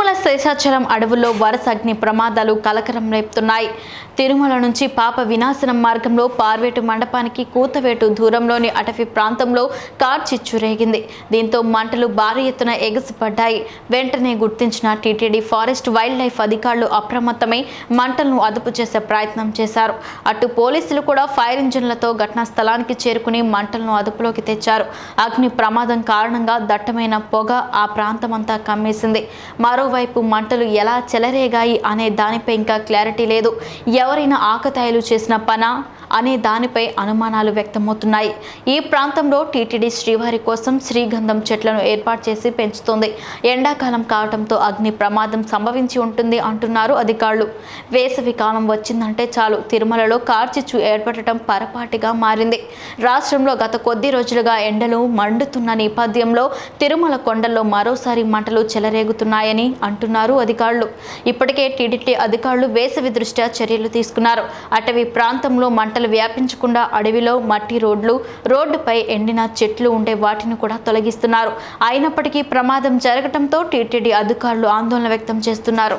తిరుమల శేషాచలం అడవుల్లో వరుస అగ్ని ప్రమాదాలు కలకలం రేపుతున్నాయి. తిరుమల నుంచి పాప వినాశనం మార్గంలో పార్వేటు మండపానికి కూతవేటు దూరంలోని అటవీ ప్రాంతంలో కార్ చిచ్చురేగింది. దీంతో మంటలు భారీ ఎత్తున ఎగసిపడ్డాయి. వెంటనే గుర్తించిన టీటీడీ ఫారెస్ట్ వైల్డ్ లైఫ్ అధికారులు అప్రమత్తమై మంటలను అదుపు చేసే ప్రయత్నం చేశారు. అటు పోలీసులు కూడా ఫైర్ ఇంజిన్లతో ఘటనా స్థలానికి చేరుకుని మంటలను అదుపులోకి తెచ్చారు. అగ్ని ప్రమాదం కారణంగా దట్టమైన పొగ ఆ ప్రాంతమంతా కమ్మేసింది. మరోవైపు మంటలు ఎలా చెలరేగాయి అనే దానిపై ఇంకా క్లారిటీ లేదు. ఎవరైనా ఆకతాయిలు చేసిన పనా అనే దానిపై అనుమానాలు వ్యక్తమవుతున్నాయి. ఈ ప్రాంతంలో టీటీడీ శ్రీవారి కోసం శ్రీగంధం చెట్లను ఏర్పాటు చేసి పెంచుతోంది. ఎండాకాలం కావడంతో అగ్ని ప్రమాదం సంభవించి ఉంటుంది అంటున్నారు అధికారులు. వేసవి కాలం వచ్చిందంటే చాలు తిరుమలలో కార్చిచ్చు ఏర్పడటం పరపాటిగా మారింది. రాష్ట్రంలో గత కొద్ది రోజులుగా ఎండలు మండుతున్న నేపథ్యంలో తిరుమల కొండల్లో మరోసారి మంటలు చెలరేగుతున్నాయని అంటున్నారు అధికారులు. ఇప్పటికే టీటీడీ అధికారులు వేసవి దృష్ట్యా చర్యలు తీసుకున్నారు. అటవీ ప్రాంతంలో మంటలు వ్యాపించకుండా అడవిలో మట్టి రోడ్డుపై ఎండిన చెట్లు ఉండే వాటిని కూడా తొలగిస్తున్నారు. అయినప్పటికీ ప్రమాదం జరగడంతో టీటీడీ అధికారులు ఆందోళన వ్యక్తం చేస్తున్నారు.